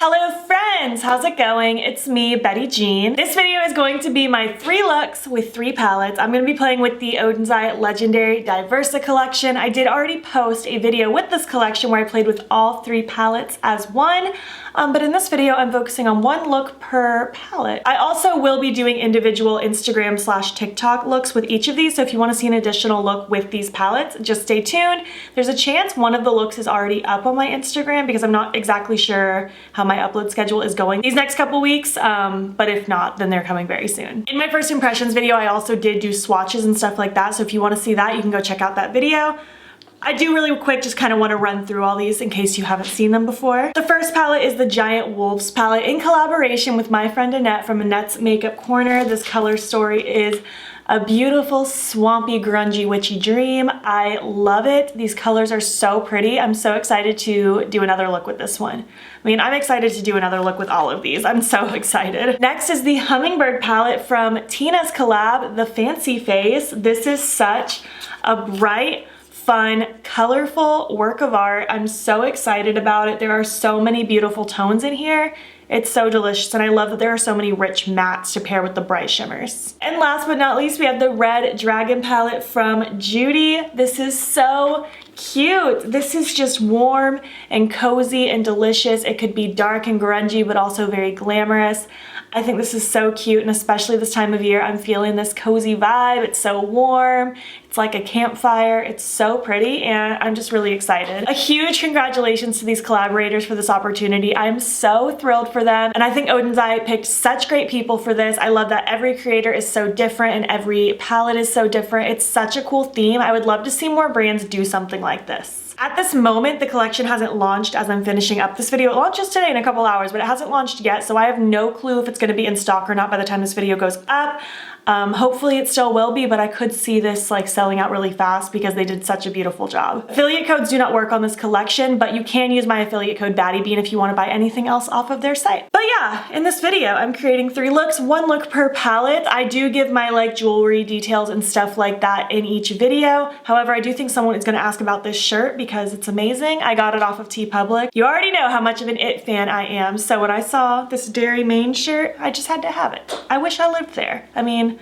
Hello friends, how's it going? It's me, Betty Jean. This video is going to be my 3 looks with 3 palettes. I'm going to be playing with the Oden's Legendary Diversa collection. I did already post a video with this collection where I played with all 3 palettes as one, but in this video I'm focusing on 1 look per palette. I also will be doing individual Instagram/TikTok looks with each of these, so if you want to see an additional look with these palettes, just stay tuned. There's a chance one of the looks is already up on my Instagram because I'm not exactly sure how my upload schedule is going these next couple weeks, but if not, then they're coming very soon. In my first impressions video, I also did do swatches and stuff like that, so if you want to see that, you can go check out that video. I do really quick just kind of want to run through all these in case you haven't seen them before. The first palette is the Giant Wolves palette in collaboration with my friend Annette from Annette's Makeup Corner. This color story is a beautiful, swampy, grungy, witchy dream. I love it. These colors are so pretty. I'm so excited to do another look with this one. I mean, I'm excited to do another look with all of these. I'm so excited. Next is the Hummingbird palette from Tina's collab, the Fancy Face. This is such a bright, fun, colorful work of art. I'm so excited about it. There are so many beautiful tones in here. It's so delicious, and I love that there are so many rich mattes to pair with the bright shimmers. And last but not least, we have the Red Dragon palette from Judy. This is so cute. This is just warm and cozy and delicious. It could be dark and grungy, but also very glamorous. I think this is so cute, and especially this time of year, I'm feeling this cozy vibe. It's so warm. It's like a campfire. It's so pretty, and I'm just really excited. A huge congratulations to these collaborators for this opportunity. I'm so thrilled for them, and I think Oden's picked such great people for this. I love that every creator is so different and every palette is so different. It's such a cool theme. I would love to see more brands do something like this. At this moment, the collection hasn't launched as I'm finishing up this video. It launches today in a couple hours, but it hasn't launched yet, so I have no clue if it's going to be in stock or not by the time this video goes up. Hopefully it still will be, but I could see this like selling out really fast because they did such a beautiful job. Affiliate codes do not work on this collection, but you can use my affiliate code battybean if you want to buy anything else off of their site. But yeah, in this video, I'm creating 3 looks, 1 look per palette. I do give my like jewelry details and stuff like that in each video. However, I do think someone is going to ask about this shirt because it's amazing. I got it off of TeePublic. You already know how much of an It fan I am, so when I saw this Dairy Maine shirt, I just had to have it. I wish I lived there. I mean,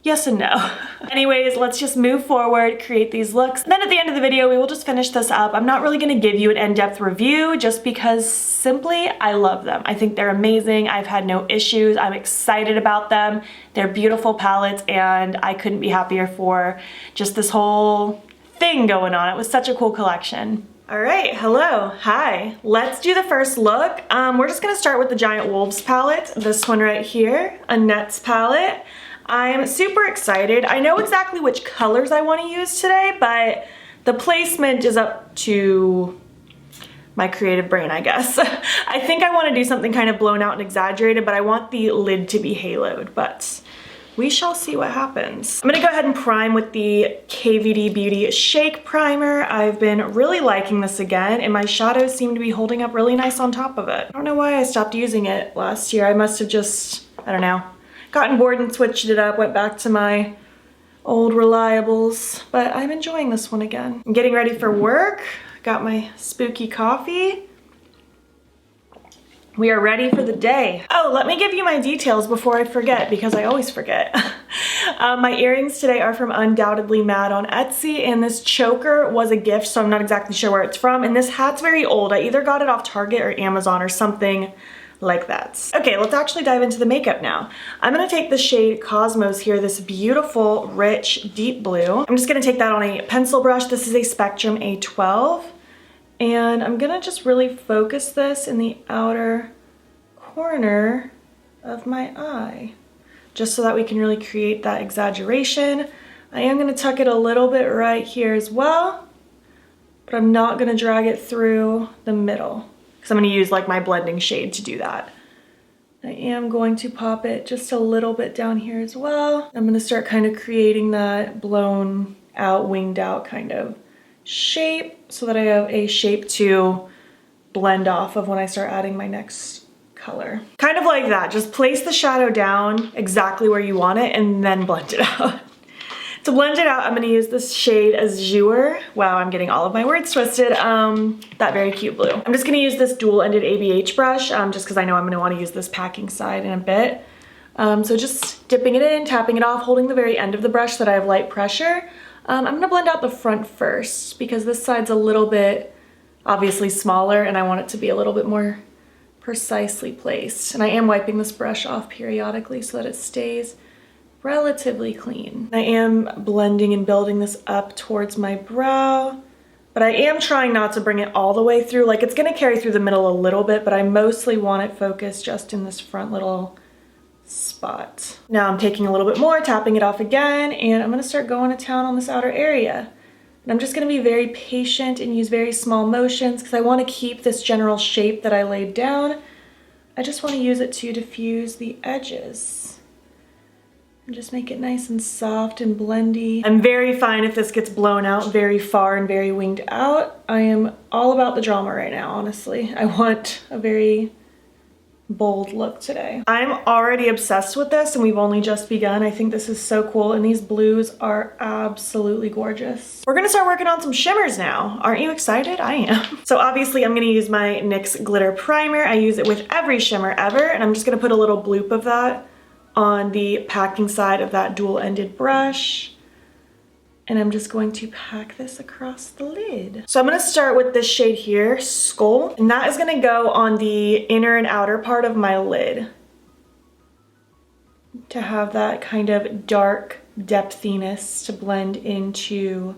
yes and no. Anyways, let's just move forward, create these looks. And then at the end of the video, we will just finish this up. I'm not really gonna give you an in-depth review just because simply I love them. I think they're amazing. I've had no issues. I'm excited about them. They're beautiful palettes, and I couldn't be happier for just this whole thing going on. It was such a cool collection. All right, hello, hi. Let's do the first look. We're just gonna start with the Giant Wolves palette. This one right here, Annette's palette. I'm super excited. I know exactly which colors I want to use today, but the placement is up to my creative brain, I guess. I think I want to do something kind of blown out and exaggerated, but I want the lid to be haloed, but we shall see what happens. I'm gonna go ahead and prime with the KVD Beauty Shake Primer. I've been really liking this again, and my shadows seem to be holding up really nice on top of it. I don't know why I stopped using it last year. I must have just, I don't know, gotten bored and switched it up, went back to my old reliables, but I'm enjoying this one again. I'm getting ready for work. Got my spooky coffee. We are ready for the day. Oh, let me give you my details before I forget, because I always forget. My earrings today are from Undoubtedly Mad on Etsy, and this choker was a gift, so I'm not exactly sure where it's from, and this hat's very old. I either got it off Target or Amazon or something like that. Okay, let's actually dive into the makeup now. I'm gonna take the shade Cosmos here, this beautiful, rich, deep blue. I'm just gonna take that on a pencil brush. This is a Spectrum A12. And I'm gonna just really focus this in the outer corner of my eye, just so that we can really create that exaggeration. I am gonna tuck it a little bit right here as well, but I'm not gonna drag it through the middle, because I'm going to use like my blending shade to do that. I am going to pop it just a little bit down here as well. I'm going to start kind of creating that blown out, winged out kind of shape so that I have a shape to blend off of when I start adding my next color. Kind of like that. Just place the shadow down exactly where you want it and then blend it out. To blend it out, I'm gonna use this shade Azure. Wow, I'm getting all of my words twisted. That very cute blue. I'm just gonna use this dual-ended ABH brush, just because I know I'm gonna wanna use this packing side in a bit. So just dipping it in, tapping it off, holding the very end of the brush so that I have light pressure. I'm gonna blend out the front first because this side's a little bit obviously smaller and I want it to be a little bit more precisely placed. And I am wiping this brush off periodically so that it stays relatively clean. I am blending and building this up towards my brow, but I am trying not to bring it all the way through. Like, it's gonna carry through the middle a little bit, but I mostly want it focused just in this front little spot. Now I'm taking a little bit more, tapping it off again, and I'm gonna start going to town on this outer area. And I'm just gonna be very patient and use very small motions because I wanna keep this general shape that I laid down. I just wanna use it to diffuse the edges. And just make it nice and soft and blendy. I'm very fine if this gets blown out very far and very winged out. I am all about the drama right now, honestly. I want a very bold look today. I'm already obsessed with this and we've only just begun. I think this is so cool and these blues are absolutely gorgeous. We're gonna start working on some shimmers now. Aren't you excited? I am. So obviously I'm gonna use my NYX glitter primer. I use it with every shimmer ever and I'm just gonna put a little bloop of that on the packing side of that dual-ended brush. And I'm just going to pack this across the lid. So I'm gonna start with this shade here, Skull, and that is gonna go on the inner and outer part of my lid to have that kind of dark depthiness to blend into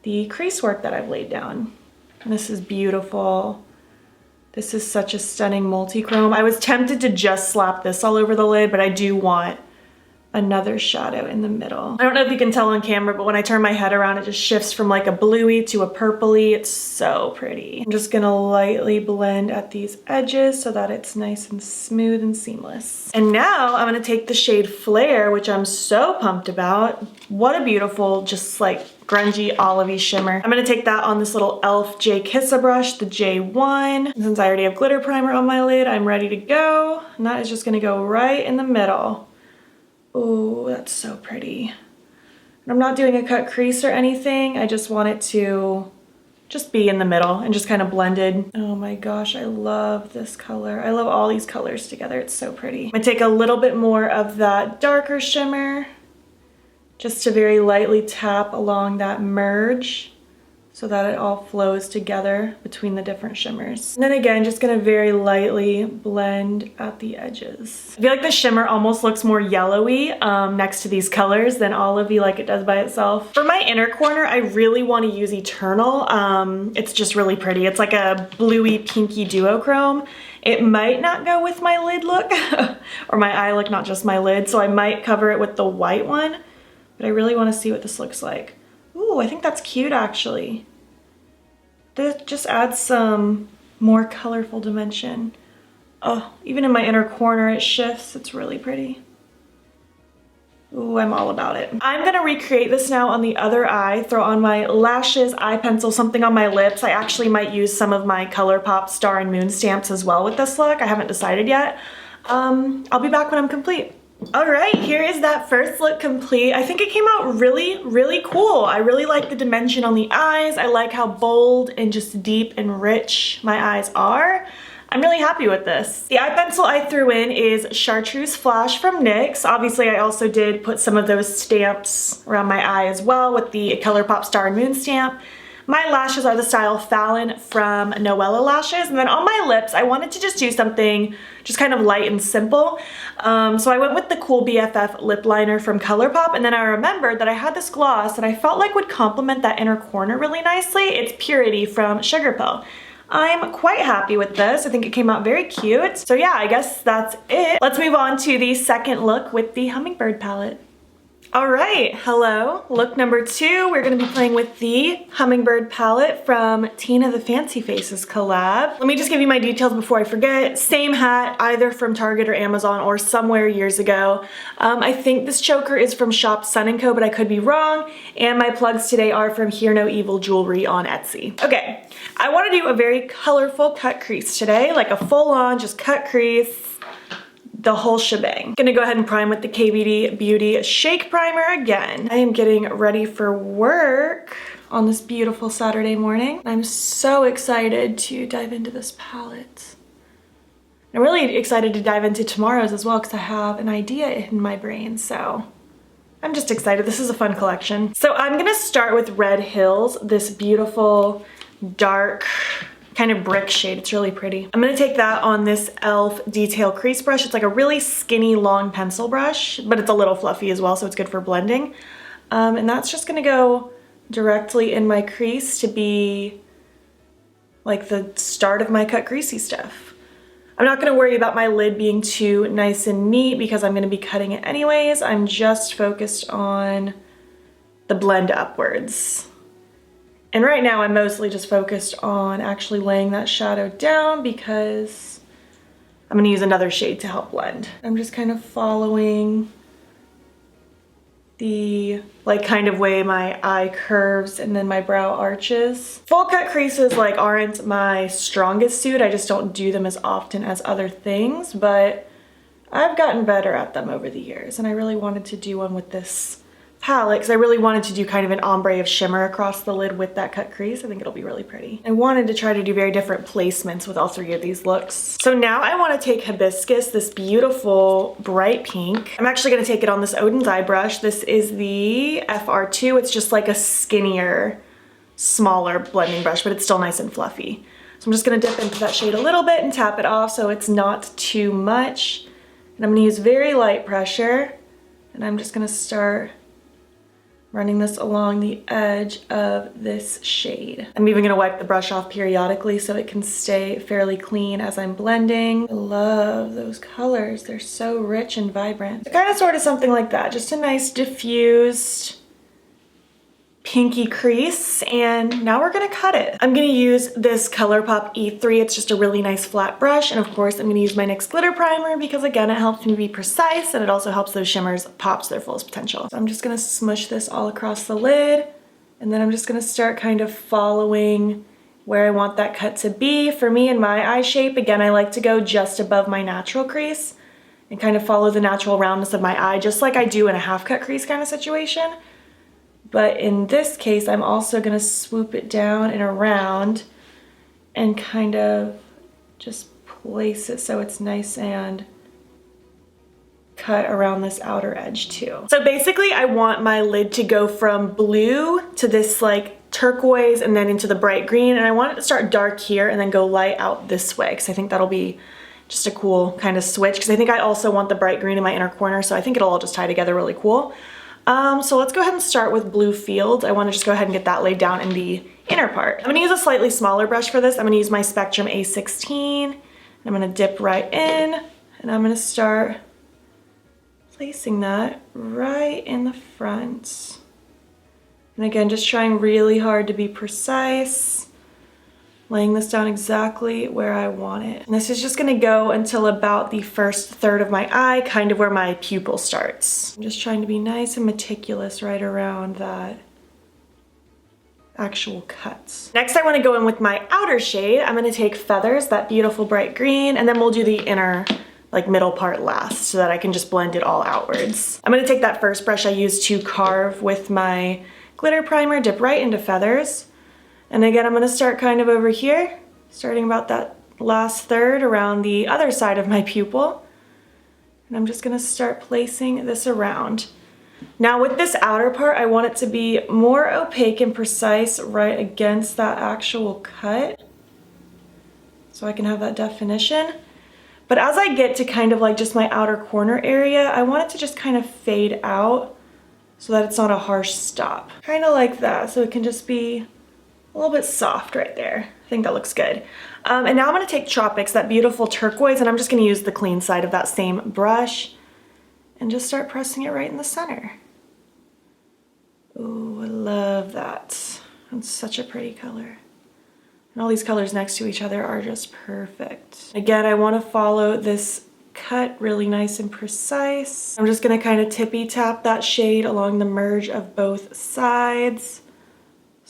the crease work that I've laid down. And this is beautiful. This is such a stunning multi-chrome. I was tempted to just slap this all over the lid, but I do want another shadow in the middle. I don't know if you can tell on camera, but when I turn my head around, it just shifts from like a bluey to a purpley. It's so pretty. I'm just gonna lightly blend at these edges so that it's nice and smooth and seamless. And now I'm gonna take the shade Flare, which I'm so pumped about. What a beautiful, just like grungy olivey shimmer. I'm gonna take that on this little e.l.f. J Kissa brush, the J1. And since I already have glitter primer on my lid, I'm ready to go. And that is just gonna go right in the middle. Oh, that's so pretty. And I'm not doing a cut crease or anything. I just want it to just be in the middle and just kind of blended. Oh my gosh, I love this color. I love all these colors together. It's so pretty. I'm gonna take a little bit more of that darker shimmer just to very lightly tap along that merge so that it all flows together between the different shimmers. And then again, just gonna very lightly blend at the edges. I feel like the shimmer almost looks more yellowy next to these colors than olivey like it does by itself. For my inner corner, I really wanna use Eternal. It's just really pretty. It's like a bluey pinky duochrome. It might not go with my lid look or my eye look, not just my lid. So I might cover it with the white one, but I really wanna see what this looks like. Ooh, I think that's cute actually. This just adds some more colorful dimension. Oh, even in my inner corner it shifts. It's really pretty. Ooh, I'm all about it. I'm gonna recreate this now on the other eye, throw on my lashes, eye pencil, something on my lips. I actually might use some of my Colourpop Star and Moon stamps as well with this look. I haven't decided yet. I'll be back when I'm complete. All right, here is that first look complete. I think it came out really, really cool. I really like the dimension on the eyes. I like how bold and just deep and rich my eyes are. I'm really happy with this. The eye pencil I threw in is Chartreuse Flash from NYX. Obviously, I also did put some of those stamps around my eye as well with the Colourpop Star and Moon stamp. My lashes are the style Fallon from Noella Lashes. And then on my lips, I wanted to just do something just kind of light and simple. So I went with the Cool BFF lip liner from Colourpop. And then I remembered that I had this gloss that I felt like would complement that inner corner really nicely. It's Purity from Sugar Pill. I'm quite happy with this. I think it came out very cute. So yeah, I guess that's it. Let's move on to the second look with the Hummingbird palette. All right, hello. Look number 2, we're gonna be playing with the Hummingbird palette from Tina the Fancy Faces collab. Let me just give you my details before I forget. Same hat, either from Target or Amazon or somewhere years ago. I think this choker is from Shop Sun & Co, but I could be wrong. And my plugs today are from Hear No Evil Jewelry on Etsy. Okay, I wanna do a very colorful cut crease today, like a full-on just cut crease. the whole shebang. Gonna go ahead and prime with the KBD Beauty Shake Primer again. I am getting ready for work on this beautiful Saturday morning. I'm so excited to dive into this palette. I'm really excited to dive into tomorrow's as well because I have an idea in my brain, so I'm just excited. This is a fun collection. So I'm gonna start with Red Hills, this beautiful dark kind of brick shade. It's really pretty. I'm gonna take that on this e.l.f. detail crease brush. It's like a really skinny long pencil brush, but it's a little fluffy as well, so it's good for blending. And that's just gonna go directly in my crease to be like the start of my cut creasy stuff. I'm not gonna worry about my lid being too nice and neat because I'm gonna be cutting it anyways. I'm just focused on the blend upwards. And right now I'm mostly just focused on actually laying that shadow down because I'm gonna use another shade to help blend. I'm just kind of following the like kind of way my eye curves and then my brow arches. Full cut creases like aren't my strongest suit. I just don't do them as often as other things, but I've gotten better at them over the years, and I really wanted to do one with this palette because I really wanted to do kind of an ombre of shimmer across the lid with that cut crease. I think it'll be really pretty. I wanted to try to do very different placements with all three of these looks. So now I want to take Hibiscus, this beautiful bright pink. I'm actually going to take it on this Oden's eye brush. This is the FR2. It's just like a skinnier, smaller blending brush, but it's still nice and fluffy. So I'm just going to dip into that shade a little bit and tap it off so it's not too much. And I'm going to use very light pressure, and I'm just going to start running this along the edge of this shade. I'm even gonna wipe the brush off periodically so it can stay fairly clean as I'm blending. I love those colors. They're so rich and vibrant. So kind of sort of something like that. Just a nice diffused pinky crease, and now we're gonna cut it. I'm gonna use this Colourpop E3. It's just a really nice flat brush, and of course I'm gonna use my NYX glitter primer because again it helps me be precise and it also helps those shimmers pop to their fullest potential. So I'm just gonna smush this all across the lid, and then I'm just gonna start kind of following where I want that cut to be. For me in my eye shape, again I like to go just above my natural crease and kind of follow the natural roundness of my eye, just like I do in a half cut crease kind of situation. But in this case, I'm also gonna swoop it down and around and kind of just place it so it's nice and cut around this outer edge too. So basically I want my lid to go from blue to this like turquoise and then into the bright green, and I want it to start dark here and then go light out this way because I think that'll be just a cool kind of switch, because I think I also want the bright green in my inner corner, so I think it'll all just tie together really cool. So let's go ahead and start with Blue Field. I want to just go ahead and get that laid down in the inner part. I'm going to use a slightly smaller brush for this. I'm going to use my Spectrum A16. And I'm going to dip right in, and I'm going to start placing that right in the front. And again, just trying really hard to be precise, laying this down exactly where I want it. And this is just gonna go until about the first third of my eye, kind of where my pupil starts. I'm just trying to be nice and meticulous right around that actual cuts. Next, I wanna go in with my outer shade. I'm gonna take Feathers, that beautiful bright green, and then we'll do the inner, like middle part last so that I can just blend it all outwards. I'm gonna take that first brush I used to carve with my glitter primer, dip right into Feathers. And again, I'm gonna start kind of over here, starting about that last third around the other side of my pupil. And I'm just gonna start placing this around. Now with this outer part, I want it to be more opaque and precise right against that actual cut, so I can have that definition. But as I get to kind of like just my outer corner area, I want it to just kind of fade out so that it's not a harsh stop. Kind of like that, so it can just be a little bit soft right there. I think that looks good. And now I'm gonna take Tropics, that beautiful turquoise, and I'm just gonna use the clean side of that same brush and just start pressing it right in the center. Ooh, I love that. It's such a pretty color. And all these colors next to each other are just perfect. Again, I wanna follow this cut really nice and precise. I'm just gonna kind of tippy tap that shade along the merge of both sides,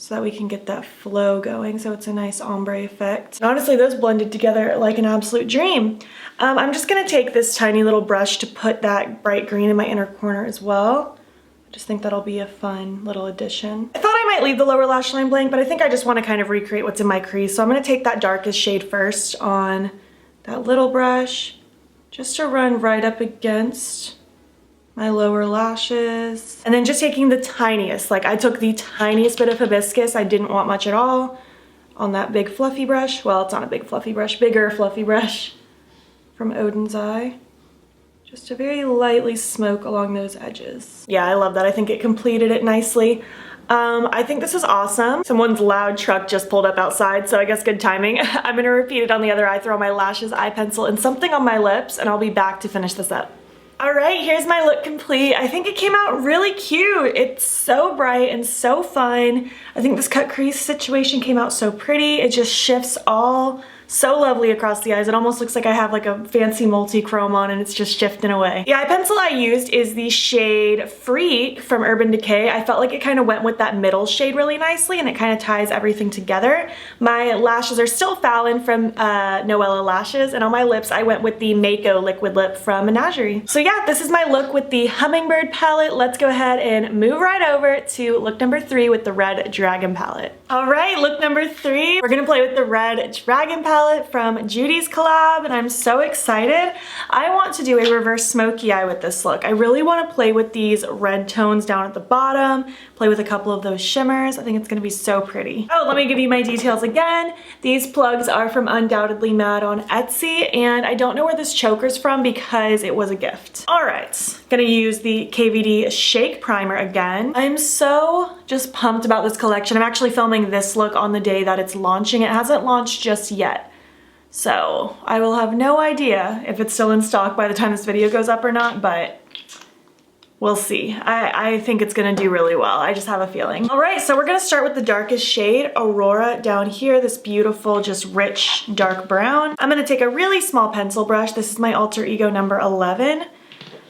so that we can get that flow going, so it's a nice ombre effect. And honestly, those blended together like an absolute dream. I'm just gonna take this tiny little brush to put that bright green in my inner corner as well. I just think that'll be a fun little addition. I thought I might leave the lower lash line blank, but I think I just wanna kind of recreate what's in my crease. So I'm gonna take that darkest shade first on that little brush, just to run right up against my lower lashes. And then just taking the tiniest, like I took the tiniest bit of hibiscus, I didn't want much at all, on that big fluffy brush. Well, it's not a big fluffy brush, bigger fluffy brush from Oden's Eye. Just to very lightly smoke along those edges. Yeah, I love that. I think it completed it nicely. I think this is awesome. Someone's loud truck just pulled up outside, so I guess good timing. I'm gonna repeat it on the other eye, throw on my lashes, eye pencil, and something on my lips, and I'll be back to finish this up. All right, here's my look complete. I think it came out really cute. It's so bright and so fun. I think this cut crease situation came out so pretty. It just shifts all so lovely across the eyes. It almost looks like I have like a fancy multi-chrome on and it's just shifting away. The eye pencil I used is the shade Freak from Urban Decay. I felt like it kind of went with that middle shade really nicely and it kind of ties everything together. My lashes are still Fallon from Noella Lashes, and on my lips I went with the Mako Liquid Lip from Menagerie. So yeah, this is my look with the Hummingbird palette. Let's go ahead and move right over to look number 3 with the Red Dragon palette. All right, look number 3. We're gonna play with the Red Dragon palette from Judy's collab, and I'm so excited. I want to do a reverse smoky eye with this look. I really want to play with these red tones down at the bottom, play with a couple of those shimmers. I think it's gonna be so pretty. Oh, let me give you my details again. These plugs are from Undoubtedly Mad on Etsy, and I don't know where this choker's from because it was a gift. All right, gonna use the KVD Shake Primer again. I'm so just pumped about this collection. I'm actually filming this look on the day that it's launching. It hasn't launched just yet. So I will have no idea if it's still in stock by the time this video goes up or not, but we'll see. I think it's gonna do really well. I just have a feeling. All right, so we're gonna start with the darkest shade, Aurora, down here, this beautiful, just rich, dark brown. I'm gonna take a really small pencil brush. This is my Alter Ego number 11.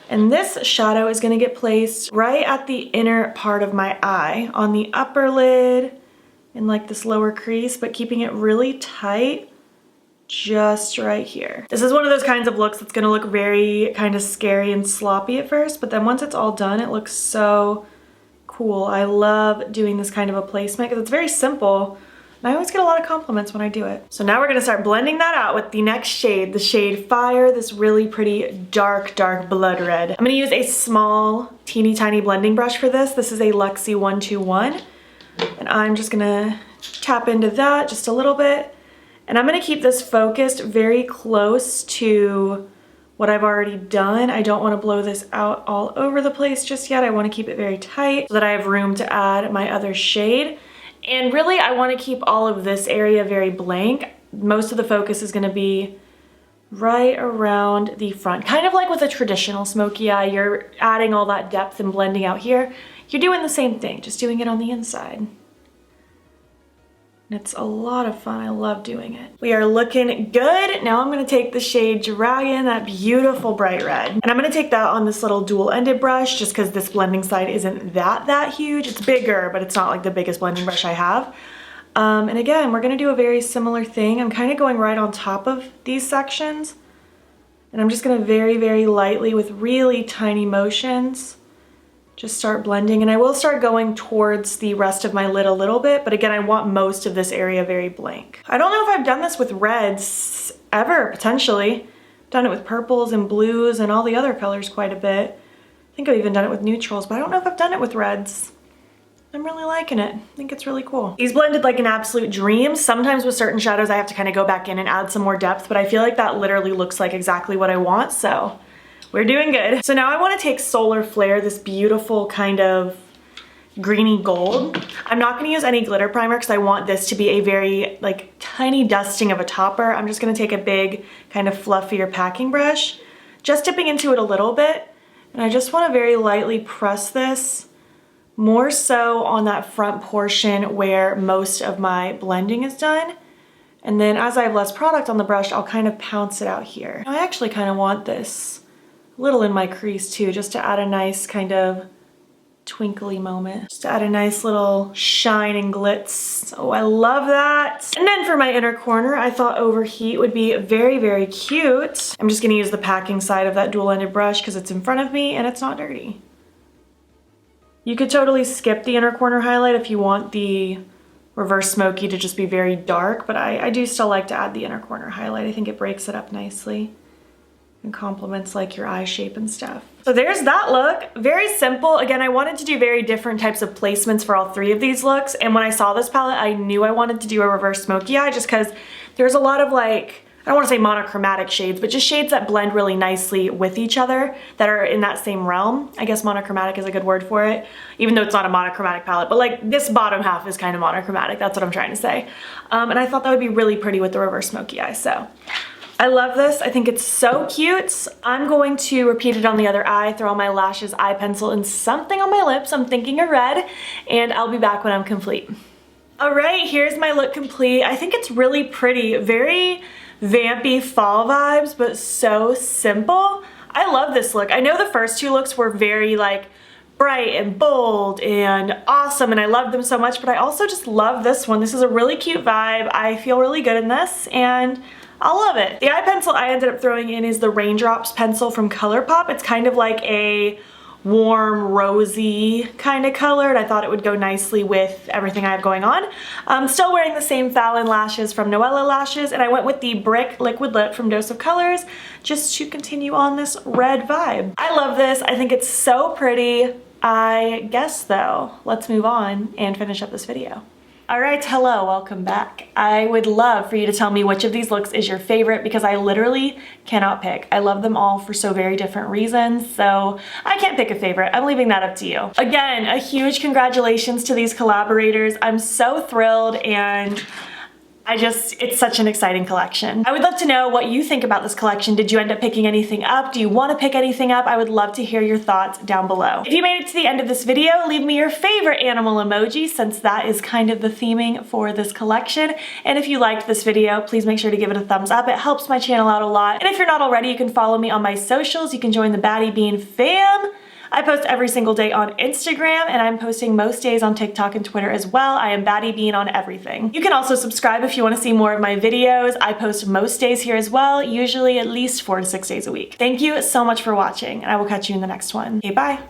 And this shadow is gonna get placed right at the inner part of my eye, on the upper lid, in like this lower crease, but keeping it really tight, just right here. This is one of those kinds of looks that's gonna look very kind of scary and sloppy at first, but then once it's all done, it looks so cool. I love doing this kind of a placement because it's very simple, and I always get a lot of compliments when I do it. So now we're gonna start blending that out with the next shade, the shade Fire, this really pretty dark, dark blood red. I'm gonna use a small, teeny tiny blending brush for this. This is a Luxie 121, and I'm just gonna tap into that just a little bit. And I'm gonna keep this focused very close to what I've already done. I don't wanna blow this out all over the place just yet. I wanna keep it very tight so that I have room to add my other shade. And really, I wanna keep all of this area very blank. Most of the focus is gonna be right around the front. Kind of like with a traditional smoky eye, you're adding all that depth and blending out here. You're doing the same thing, just doing it on the inside. It's a lot of fun. I love doing it. We are looking good. Now I'm gonna take the shade Dragon, that beautiful bright red. And I'm gonna take that on this little dual-ended brush just because this blending side isn't that huge. It's bigger, but it's not like the biggest blending brush I have. And again, we're gonna do a very similar thing. I'm kind of going right on top of these sections. And I'm just gonna very, very lightly with really tiny motions just start blending, and I will start going towards the rest of my lid a little bit, but again, I want most of this area very blank. I don't know if I've done this with reds ever, potentially. I've done it with purples and blues and all the other colors quite a bit. I think I've even done it with neutrals, but I don't know if I've done it with reds. I'm really liking it. I think it's really cool. These blended like an absolute dream. Sometimes with certain shadows, I have to kind of go back in and add some more depth, but I feel like that literally looks like exactly what I want, so we're doing good. So now I want to take Solar Flare, this beautiful kind of greeny gold. I'm not going to use any glitter primer because I want this to be a very like tiny dusting of a topper. I'm just going to take a big kind of fluffier packing brush, just dipping into it a little bit. And I just want to very lightly press this more so on that front portion where most of my blending is done. And then as I have less product on the brush, I'll kind of pounce it out here. I actually kind of want this little in my crease too, just to add a nice kind of twinkly moment. Just add a nice little shine and glitz. Oh, I love that. And then for my inner corner, I thought Overheat would be very, very cute. I'm just gonna use the packing side of that dual-ended brush because it's in front of me and it's not dirty. You could totally skip the inner corner highlight if you want the reverse smoky to just be very dark, but I do still like to add the inner corner highlight. I think it breaks it up nicely and complements like your eye shape and stuff. So there's that look. Very simple. Again, I wanted to do very different types of placements for all three of these looks, and when I saw this palette, I knew I wanted to do a reverse smoky eye just because there's a lot of like, I don't want to say monochromatic shades, but just shades that blend really nicely with each other that are in that same realm. I guess monochromatic is a good word for it, even though it's not a monochromatic palette, but like this bottom half is kind of monochromatic. That's what I'm trying to say. And I thought that would be really pretty with the reverse smoky eye, so. I love this. I think it's so cute. I'm going to repeat it on the other eye, throw on my lashes, eye pencil, and something on my lips. I'm thinking a red, and I'll be back when I'm complete. All right, here's my look complete. I think it's really pretty. Very vampy fall vibes, but so simple. I love this look. I know the first two looks were very like bright and bold and awesome, and I loved them so much, but I also just love this one. This is a really cute vibe. I feel really good in this, and I love it. The eye pencil I ended up throwing in is the Raindrops pencil from Colourpop. It's kind of like a warm, rosy kind of color, and I thought it would go nicely with everything I have going on. I'm still wearing the same Fallon lashes from Noella Lashes, and I went with the Brick Liquid Lip from Dose of Colors just to continue on this red vibe. I love this. I think it's so pretty. I guess though, let's move on and finish up this video. All right, hello, welcome back. I would love for you to tell me which of these looks is your favorite because I literally cannot pick. I love them all for so very different reasons, so I can't pick a favorite. I'm leaving that up to you. Again, a huge congratulations to these collaborators. I'm so thrilled, and it's such an exciting collection. I would love to know what you think about this collection. Did you end up picking anything up? Do you want to pick anything up? I would love to hear your thoughts down below. If you made it to the end of this video, leave me your favorite animal emoji since that is kind of the theming for this collection. And if you liked this video, please make sure to give it a thumbs up. It helps my channel out a lot. And if you're not already, you can follow me on my socials. You can join the battybean fam. I post every single day on Instagram, and I'm posting most days on TikTok and Twitter as well. I am battybean on everything. You can also subscribe if you want to see more of my videos. I post most days here as well, usually at least 4 to 6 days a week. Thank you so much for watching, and I will catch you in the next one. Okay, bye.